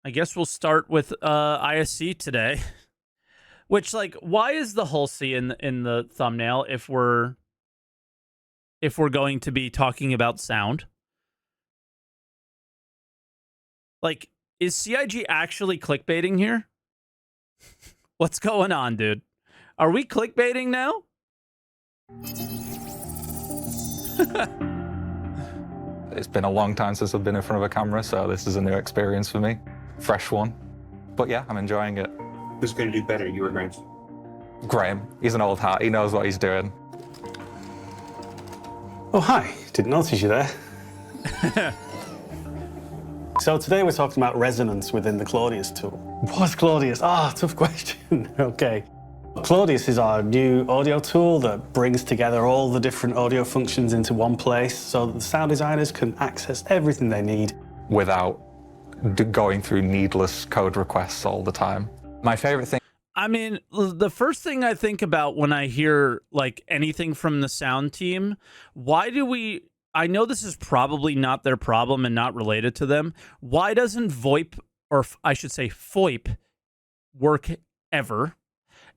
I guess we'll start with ISC today. Which, like, why is the whole C in the thumbnail if we're going to be talking about sound? Like, is CIG actually clickbaiting here? What's going on, dude? Are we clickbaiting now? It's been a long time since I've been in front of a camera, so this is a new experience for me. Fresh one. But yeah, I'm enjoying it. Who's going to do better, you or Graham? Graham, he's an old hat. He knows what he's doing. Oh, hi. Didn't notice you there. So today we're talking about resonance within the Claudius tool. What's Claudius? Tough question. Okay. Claudius is our new audio tool that brings together all the different audio functions into one place so that the sound designers can access everything they need without going through needless code requests all the time. My favorite thing. I mean, the first thing I think about when I hear like anything from the sound team, I know this is probably not their problem and not related to them. Why doesn't VoIP, or I should say FOIP, work ever?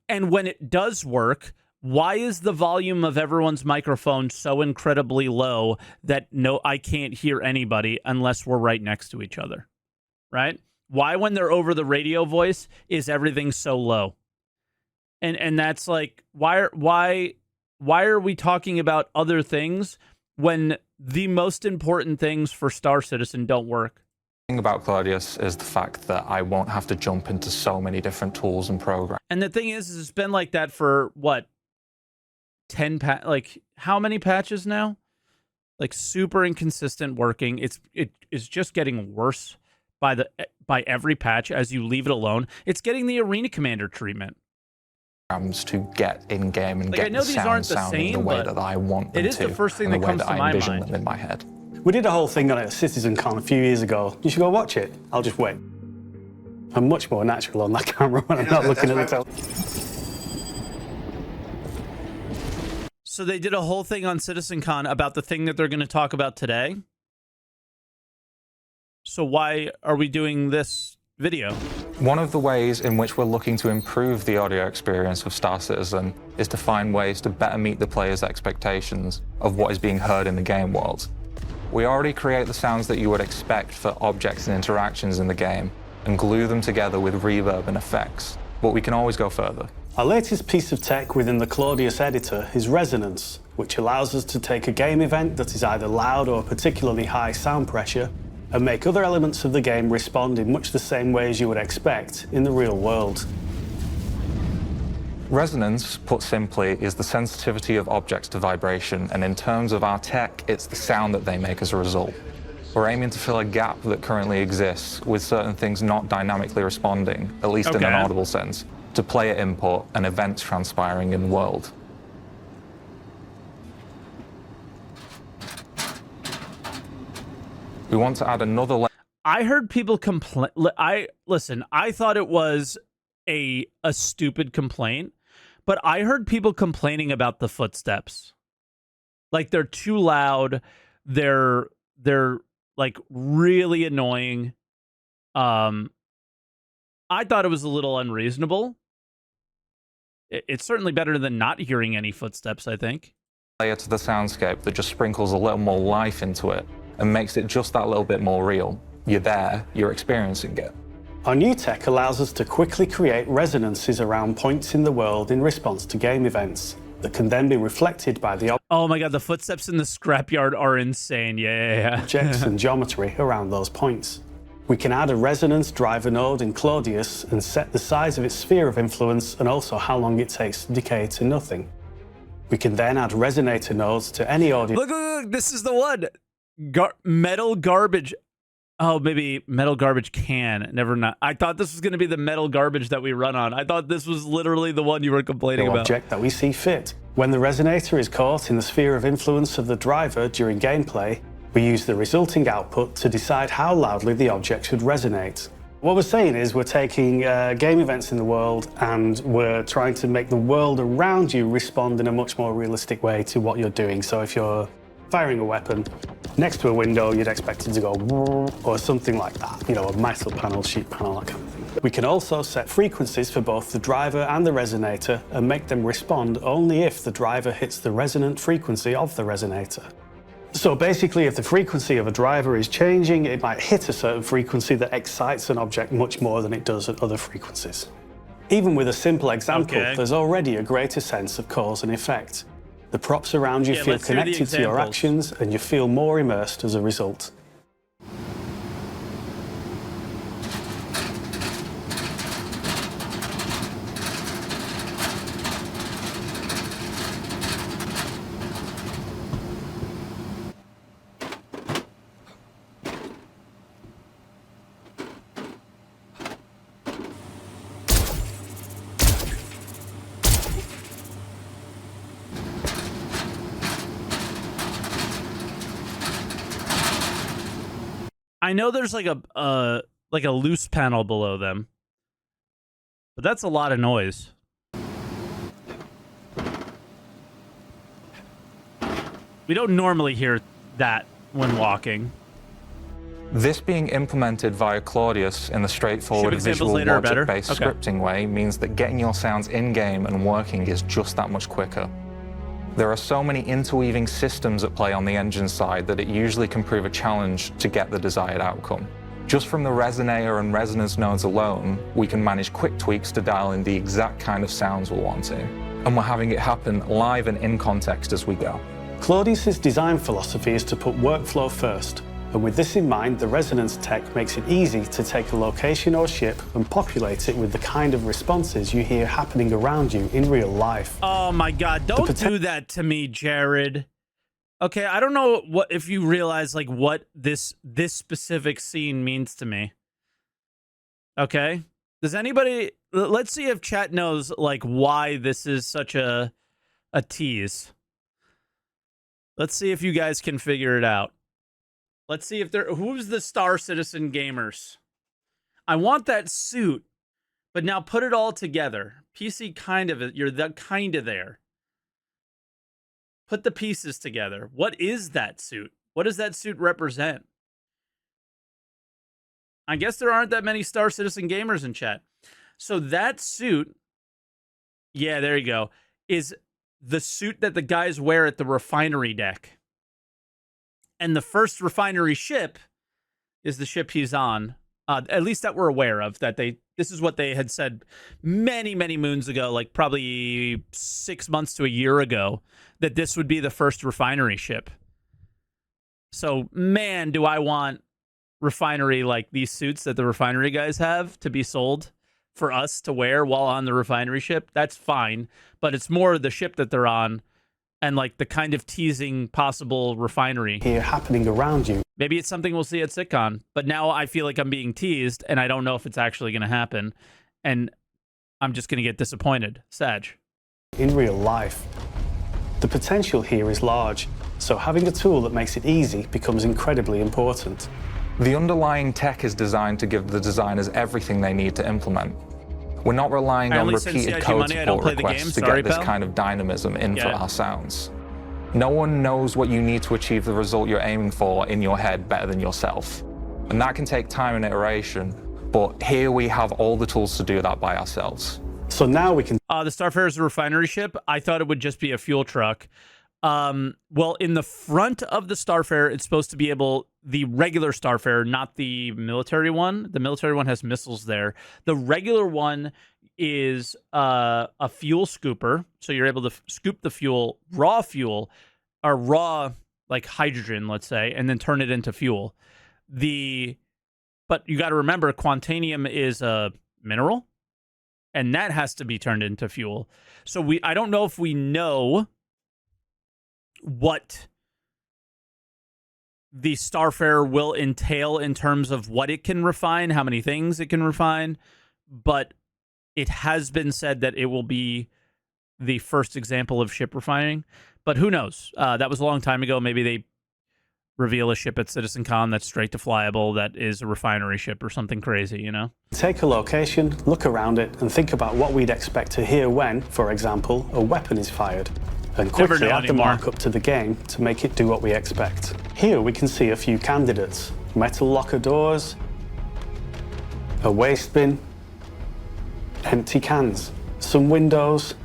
And when it does work, why is the volume of everyone's microphone so incredibly low that I can't hear anybody unless we're right next to each other, right? Why, when they're over the radio voice, is everything so low? And that's like, why are we talking about other things when the most important things for Star Citizen don't work? The thing about Claudius is the fact that I won't have to jump into so many different tools and programs. And the thing is it's been like that for what, 10 like how many patches now? Like super inconsistent working. It is just getting worse by every patch as you leave it alone. It's getting the Arena Commander treatment. To get in game and get I know the these sound aren't the sounding same, the way but that I want them it is to, the first thing and that the way comes that to I my envision mind them in my head. We did a whole thing on it at CitizenCon a few years ago. You should go watch it. I'll just wait. I'm much more natural on that camera when I'm not looking at the television. So they did a whole thing on CitizenCon about the thing that they're going to talk about today. So why are we doing this video? One of the ways in which we're looking to improve the audio experience of Star Citizen is to find ways to better meet the player's expectations of what is being heard in the game world. We already create the sounds that you would expect for objects and interactions in the game and glue them together with reverb and effects, but we can always go further. Our latest piece of tech within the Claudius editor is resonance, which allows us to take a game event that is either loud or particularly high sound pressure and make other elements of the game respond in much the same way as you would expect in the real world. Resonance, put simply, is the sensitivity of objects to vibration, and in terms of our tech, it's the sound that they make as a result. We're aiming to fill a gap that currently exists with certain things not dynamically responding, at least in an audible sense, to player input and events transpiring in the world. We want to add another layer. I heard people complain. Listen, I thought it was a stupid complaint, but I heard people complaining about the footsteps. Like they're too loud. They're like really annoying. I thought it was a little unreasonable. It's certainly better than not hearing any footsteps, I think. Layer to the soundscape that just sprinkles a little more life into it and makes it just that little bit more real. You're there, you're experiencing it. Our new tech allows us to quickly create resonances around points in the world in response to game events that can then be reflected by the oh my god, the footsteps in the scrapyard are insane. Yeah. objects and geometry around those points. We can add a resonance driver node in Claudius and set the size of its sphere of influence and also how long it takes to decay to nothing. We can then add resonator nodes to any audio. Look, this is the one. Metal garbage. Oh, maybe metal garbage can. Never not. I thought this was going to be the metal garbage that we run on. I thought this was literally the one you were complaining about. Object that we see fit. When the resonator is caught in the sphere of influence of the driver during gameplay, we use the resulting output to decide how loudly the object should resonate. What we're saying is we're taking game events in the world and we're trying to make the world around you respond in a much more realistic way to what you're doing. So if you're firing a weapon. Next to a window, you'd expect it to go or something like that. You know, a metal panel, sheet panel, that kind of thing. We can also set frequencies for both the driver and the resonator and make them respond only if the driver hits the resonant frequency of the resonator. So basically, if the frequency of a driver is changing, it might hit a certain frequency that excites an object much more than it does at other frequencies. Even with a simple example, there's already a greater sense of cause and effect. The props around you feel connected to your actions, and you feel more immersed as a result. I know there's like a loose panel below them, but that's a lot of noise. We don't normally hear that when walking. This being implemented via Claudius in the straightforward visual logic-based scripting way means that getting your sounds in-game and working is just that much quicker. There are so many interweaving systems at play on the engine side that it usually can prove a challenge to get the desired outcome. Just from the resonator and resonance nodes alone, we can manage quick tweaks to dial in the exact kind of sounds we're wanting. And we're having it happen live and in context as we go. Claudius's design philosophy is to put workflow first. And with this in mind, the resonance tech makes it easy to take a location or ship and populate it with the kind of responses you hear happening around you in real life. Oh my God, don't do that to me, Jared. Okay, I don't know what if you realize like what this specific scene means to me. Okay? Does anybody, let's see if chat knows like why this is such a tease. Let's see if you guys can figure it out. Let's see if who's the Star Citizen gamers? I want that suit, but now put it all together. PC kind of, you're kind of there. Put the pieces together. What is that suit? What does that suit represent? I guess there aren't that many Star Citizen gamers in chat. So that suit, yeah, there you go, is the suit that the guys wear at the refinery deck. And the first refinery ship is the ship he's on. At least that we're aware of. This is what they had said many, many moons ago, like probably 6 months to a year ago, that this would be the first refinery ship. So, man, do I want refinery, like these suits that the refinery guys have, to be sold for us to wear while on the refinery ship. That's fine. But it's more the ship that they're on. And like the kind of teasing possible refinery here happening around you. Maybe it's something we'll see at SitCon, but now I feel like I'm being teased and I don't know if it's actually going to happen. And I'm just going to get disappointed. Sag. In real life, the potential here is large. So having a tool that makes it easy becomes incredibly important. The underlying tech is designed to give the designers everything they need to implement. We're not relying on repeated code support requests to get this kind of dynamism in for our sounds. No one knows what you need to achieve the result you're aiming for in your head better than yourself. And that can take time and iteration, but here we have all the tools to do that by ourselves. So now we can... The Starfare is a refinery ship. I thought it would just be a fuel truck. Well, in the front of the Starfare, it's supposed to be the regular Starfare, not the military one. The military one has missiles there. The regular one is a fuel scooper. So you're able to scoop the fuel, raw like hydrogen, let's say, and then turn it into fuel. But you got to remember, Quantanium is a mineral, and that has to be turned into fuel. So I don't know if we know what the Starfare will entail in terms of what it can refine, how many things it can refine, but it has been said that it will be the first example of ship refining. But who knows? That was a long time ago. Maybe they reveal a ship at CitizenCon that's straight to flyable, that is a refinery ship or something crazy, you know? Take a location, look around it, and think about what we'd expect to hear when, for example, a weapon is fired. and Never quickly know add the anymore. markup to the game to make it do what we expect. Here we can see a few candidates: metal locker doors, a waste bin, empty cans, some windows,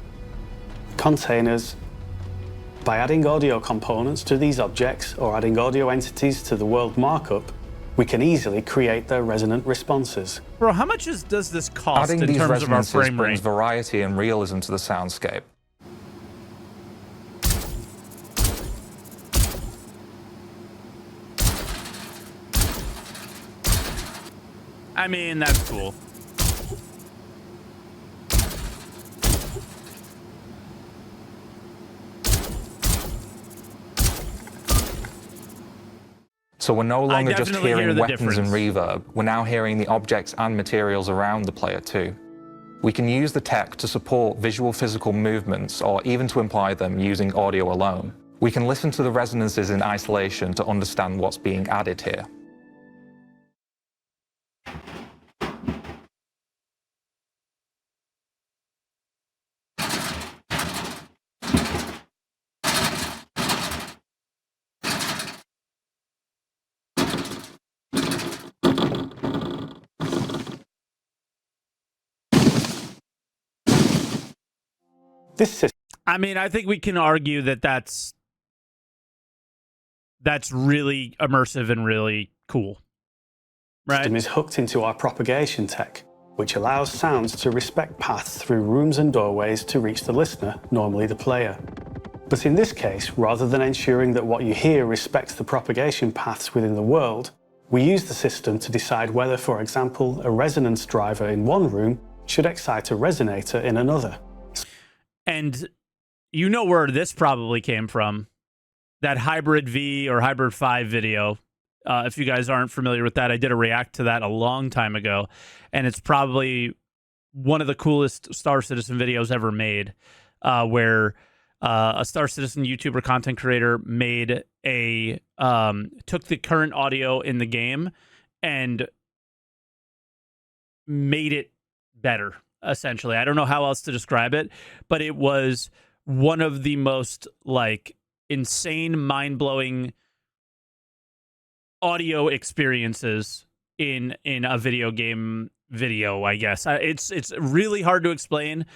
containers. By adding audio components to these objects or adding audio entities to the world markup, we can easily create their resonant responses. Bro, how much does this cost Adding in these terms of our resonances frame brings rate? variety and realism to the soundscape. I mean, that's cool. So we're no longer just definitely hear hearing the weapons and reverb, we're now hearing the objects and materials around the player too. We can use the tech to support visual physical movements or even to imply them using audio alone. We can listen to the resonances in isolation to understand what's being added here. This system I mean, I think we can argue that that's really immersive and really cool, right? is hooked into our propagation tech, which allows sounds to respect paths through rooms and doorways to reach the listener, normally the player. But in this case, rather than ensuring that what you hear respects the propagation paths within the world, we use the system to decide whether, for example, a resonance driver in one room should excite a resonator in another. And you know where this probably came from. That Hybrid V or Hybrid 5 video. If you guys aren't familiar with that, I did a react to that a long time ago. And it's probably one of the coolest Star Citizen videos ever made, where a Star Citizen YouTuber content creator made took the current audio in the game and made it better. Essentially, I don't know how else to describe it, but it was one of the most like insane, mind-blowing audio experiences in a video game video, I guess. It's really hard to explain.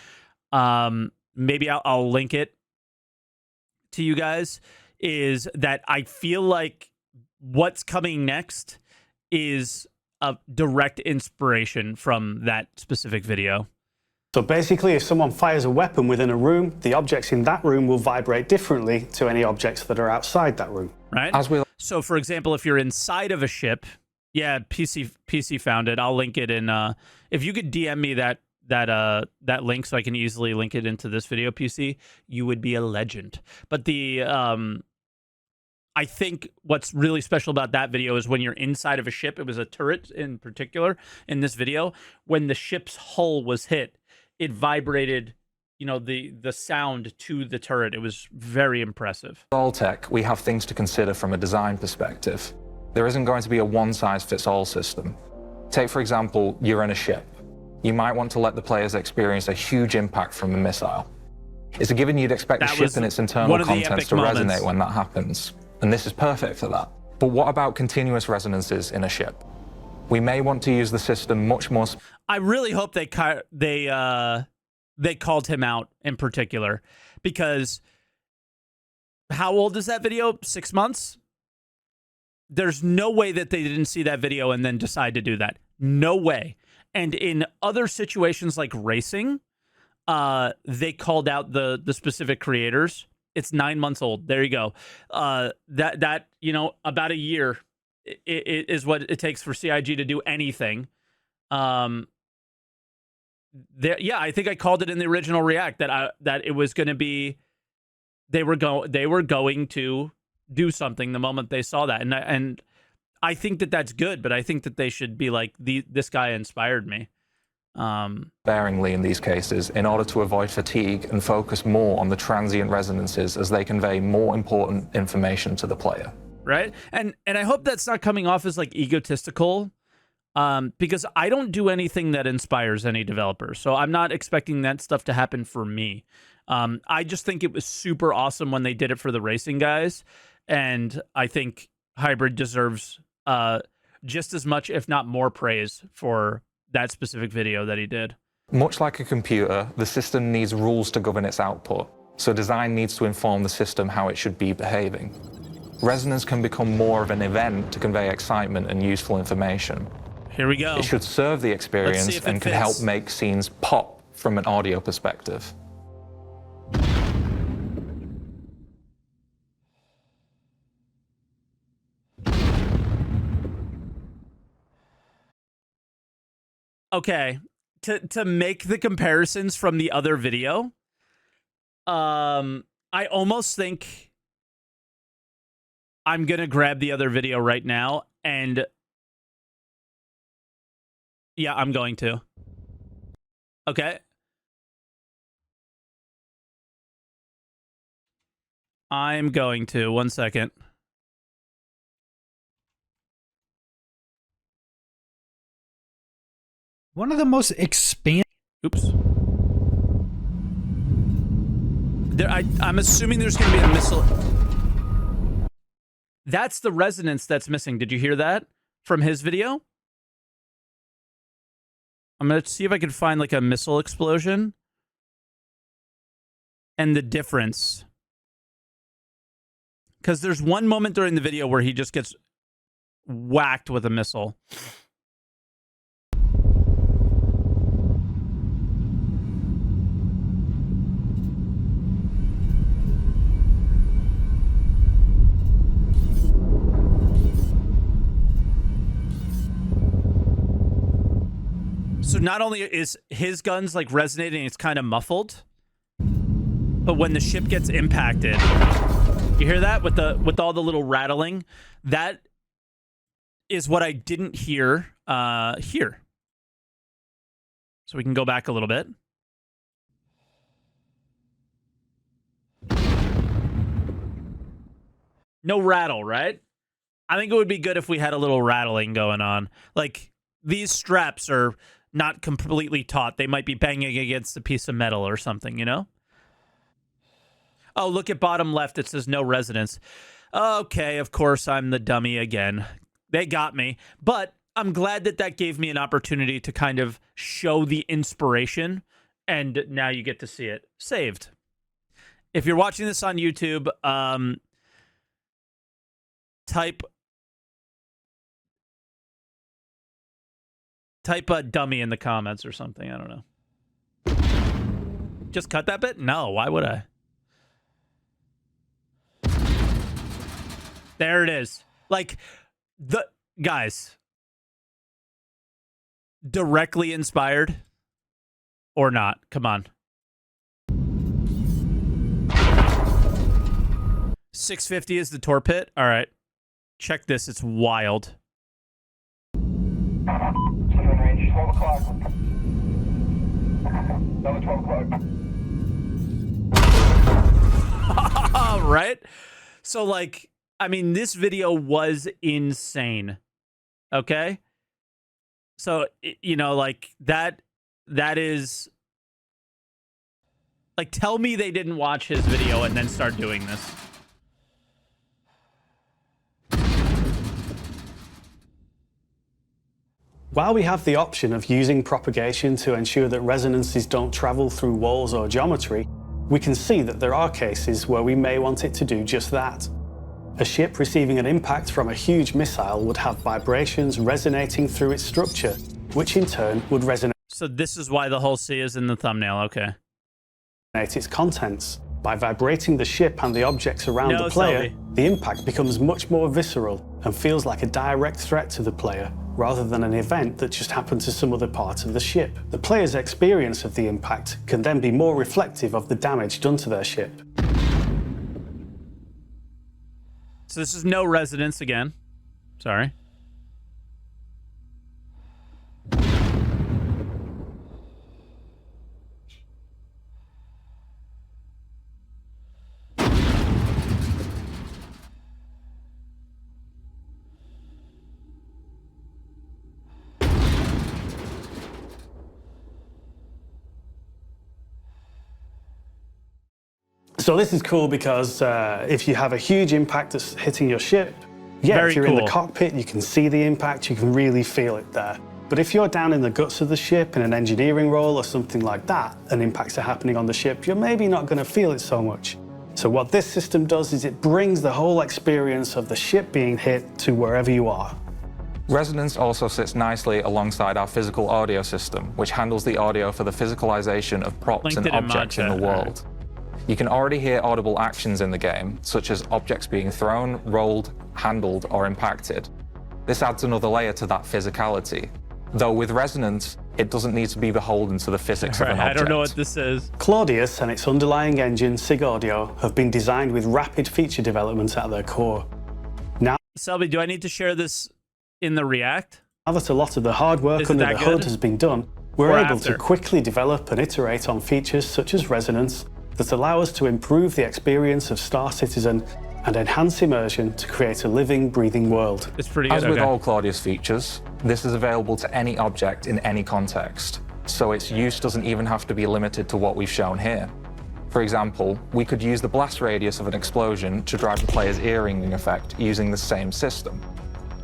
Maybe I'll link it to you guys. Is that I feel like what's coming next is a direct inspiration from that specific video. So basically, if someone fires a weapon within a room, the objects in that room will vibrate differently to any objects that are outside that room. Right? So, for example, if you're inside of a ship, yeah, PC found it. I'll link it in. If you could DM me that link so I can easily link it into this video, PC, you would be a legend. But I think what's really special about that video is when you're inside of a ship. It was a turret in particular in this video. When the ship's hull was hit, it vibrated, the sound to the turret. It was very impressive. SaltEMike, we have things to consider from a design perspective. There isn't going to be a one-size-fits-all system. Take, for example, you're in a ship. You might want to let the players experience a huge impact from a missile. It's a given you'd expect the ship and its internal contents to resonate when that happens. And this is perfect for that. But what about continuous resonances in a ship? We may want to use the system much more. I really hope they called him out in particular, because how old is that video? 6 months? There's no way that they didn't see that video and then decide to do that. No way. And in other situations like racing, they called out the specific creators. It's 9 months old. There you go. That about a year is what it takes for CIG to do anything. I think I called it in the original react that it was going to be they were going to do something the moment they saw that, and I think that that's good, but I think that they should be like, this guy inspired me. Sparingly in these cases in order to avoid fatigue and focus more on the transient resonances as they convey more important information to the player. Right? And I hope that's not coming off as like egotistical, because I don't do anything that inspires any developers. So I'm not expecting that stuff to happen for me. I just think it was super awesome when they did it for the racing guys, and I think Hybrid deserves just as much, if not more, praise for that specific video that he did. Much like a computer, the system needs rules to govern its output, so design needs to inform the system how it should be behaving. Resonance can become more of an event to convey excitement and useful information. Here we go. It should serve the experience and can help fits. make scenes pop from an audio perspective. Okay, to make the comparisons from the other video, I almost think I'm gonna grab the other video right now, and yeah, I'm going to. Okay. I'm going to. 1 second. One of the most expansive. Oops. I'm assuming there's going to be a missile. That's the resonance that's missing. Did you hear that from his video? I'm going to see if I can find like a missile explosion and the difference. Because there's one moment during the video where he just gets whacked with a missile. So not only is his guns like resonating, it's kind of muffled, but when the ship gets impacted, you hear that with all the little rattling? That is what I didn't hear here. So we can go back a little bit. No rattle, right? I think it would be good if we had a little rattling going on. Like, these straps are not completely taut. They might be banging against a piece of metal or something, you know? Oh, look at bottom left. It says no resonance. Okay, of course, I'm the dummy again. They got me. But I'm glad that that gave me an opportunity to kind of show the inspiration, and now you get to see it. Saved. If you're watching this on YouTube, type a dummy in the comments or something. I don't know. Just cut that bit? No, why would I? There it is. Like, the guys, directly inspired or not? Come on. 650 is the torpit. All right. Check this. It's wild. 12 o'clock. Another 12 o'clock. Right? So, like, I mean, this video was insane. Okay? So, you know, like, that is... Like, tell me they didn't watch his video and then start doing this. While we have the option of using propagation to ensure that resonances don't travel through walls or geometry, we can see that there are cases where we may want it to do just that. A ship receiving an impact from a huge missile would have vibrations resonating through its structure, which in turn would resonate. So this is why the whole C is in the thumbnail, okay. Its contents. By vibrating the ship and the objects around the player, the impact becomes much more visceral and feels like a direct threat to the player, rather than an event that just happened to some other part of the ship. The player's experience of the impact can then be more reflective of the damage done to their ship. So this is no resonance again. Sorry. So this is cool because if you have a huge impact that's hitting your ship, Very if you're in cool. the cockpit, you can see the impact, you can really feel it there. But if you're down in the guts of the ship in an engineering role or something like that, and impacts are happening on the ship, you're maybe not going to feel it so much. So what this system does is it brings the whole experience of the ship being hit to wherever you are. Resonance also sits nicely alongside our physical audio system, which handles the audio for the physicalization of props Linked and it in mod objects in the chat. world. You can already hear audible actions in the game, such as objects being thrown, rolled, handled, or impacted. This adds another layer to that physicality. Though with Resonance, it doesn't need to be beholden to the physics of an I object. don't know what this is. Claudius and its underlying engine, SIG Audio, have been designed with rapid feature development at their core. Now Selby, do I need to share this in the React? that a lot of the hard work Is it under that the hood good? has been done, we're Or able after? to quickly develop and iterate on features such as Resonance that allow us to improve the experience of Star Citizen and enhance immersion to create a living, breathing world. It's pretty good. As with Okay. all Claudius features, this is available to any object in any context, so its use doesn't even have to be limited to what we've shown here. For example, we could use the blast radius of an explosion to drive the player's ear-ringing effect using the same system.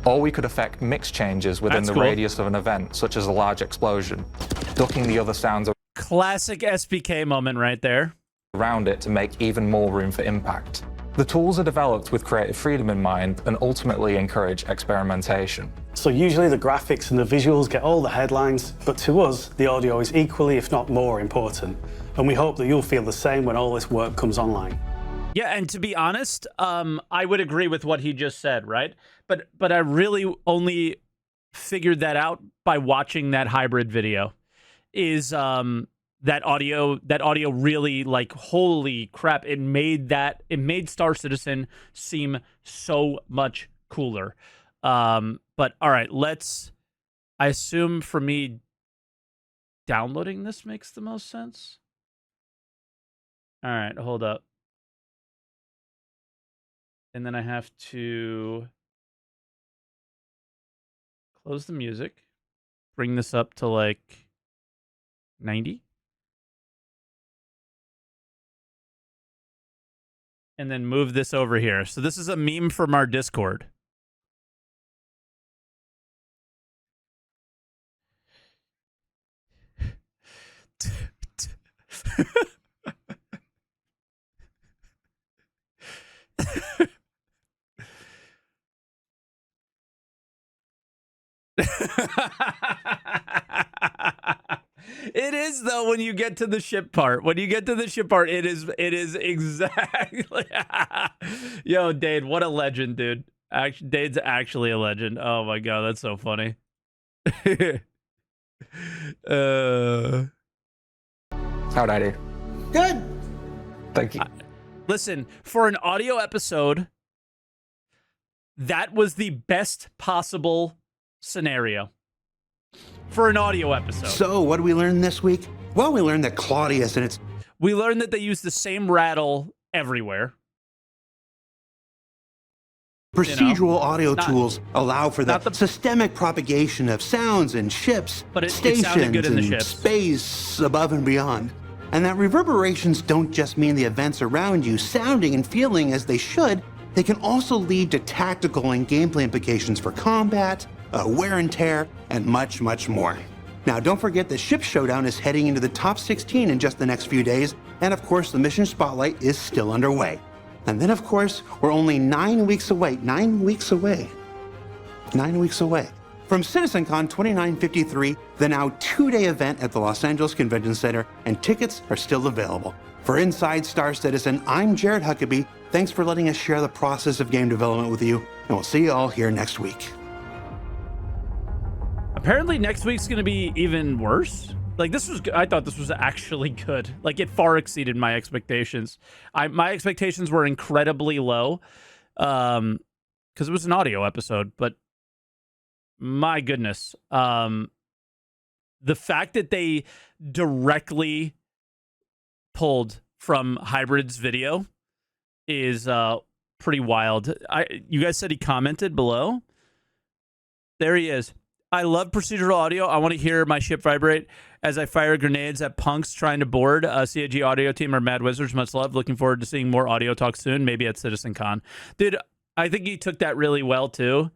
Or we could affect mix changes within That's the cool. radius of an event, such as a large explosion, ducking the other sounds Classic SPK moment right there. around it to make even more room for impact. The tools are developed with creative freedom in mind and ultimately encourage experimentation. So usually the graphics and the visuals get all the headlines, but to us, the audio is equally, if not more, important. And we hope that you'll feel the same when all this work comes online. Yeah, and to be honest, I would agree with what he just said, right? But I really only figured that out by watching that hybrid video. Is that audio really, like, holy crap, it made Star Citizen seem so much cooler. But all right, I assume for me downloading this makes the most sense. All right, hold up. And then I have to close the music, bring this up to like 90. And then move this over here. So this is a meme from our Discord. It is, though, when you get to the ship part. When you get to the ship part, it is exactly. Yo, Dade, what a legend, dude. Dade's actually a legend. Oh my god, that's so funny. How'd I do? Good. Thank you. Listen, for an audio episode, that was the best possible scenario. For an audio episode. So, what did we learn this week? Well, we learned that Claudius and its We learned that they use the same rattle everywhere. procedural audio not- tools allow for the, not the- systemic propagation of sounds in ships, But it stations, sounded good in the and ships. space above and beyond. And that reverberations don't just mean the events around you sounding and feeling as they should, they can also lead to tactical and gameplay implications for combat, wear and tear, and much, much more. Now, don't forget that Ship Showdown is heading into the top 16 in just the next few days, and of course, the Mission Spotlight is still underway. And then, of course, we're only 9 weeks away. 9 weeks away. 9 weeks away from CitizenCon 2953, the now 2-day event at the Los Angeles Convention Center, and tickets are still available. For Inside Star Citizen, I'm Jared Huckabee. Thanks for letting us share the process of game development with you, and we'll see you all here next week. Apparently next week's going to be even worse. Like, I thought this was actually good. Like, it far exceeded my expectations. My expectations were incredibly low because it was an audio episode, but my goodness. The fact that they directly pulled from Hybrid's video is pretty wild. You guys said he commented below? There he is. I love procedural audio. I want to hear my ship vibrate as I fire grenades at punks trying to board. CAG audio team or Mad Wizards, much love. Looking forward to seeing more audio talk soon, maybe at CitizenCon. Dude, I think he took that really well too,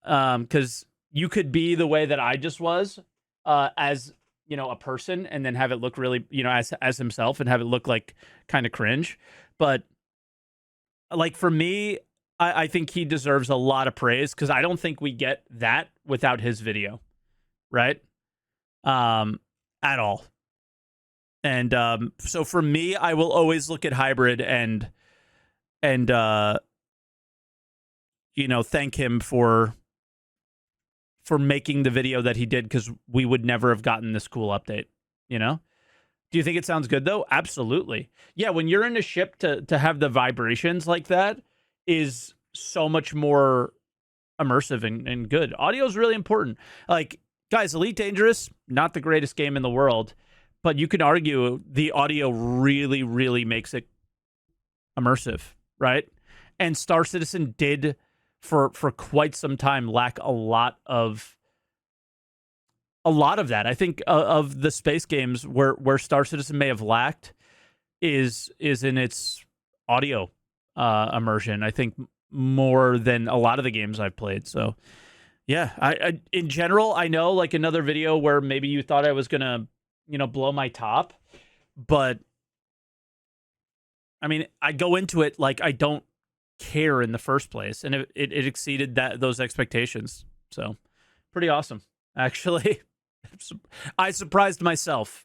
because you could be the way that I just was as, you know, a person, and then have it look really, you know, as himself, and have it look like kind of cringe. But like for me, I think he deserves a lot of praise, because I don't think we get that without his video, right? At all. And so for me, I will always look at Hybrid and you know, thank him for making the video that he did, because we would never have gotten this cool update, you know? Do you think it sounds good though? Absolutely. Yeah, when you're in a ship, to have the vibrations like that is so much more immersive and good. Audio is really important. Like, guys, Elite Dangerous, not the greatest game in the world, but you can argue the audio really, really makes it immersive, right? And Star Citizen did for quite some time lack a lot of that. I think of the space games where Star Citizen may have lacked is in its audio immersion, I think, more than a lot of the games I've played. So yeah, I in general, I know, like, another video where maybe you thought I was gonna, you know, blow my top, but I mean, I go into it like I don't care in the first place, and it exceeded those expectations. So pretty awesome, actually. I surprised myself.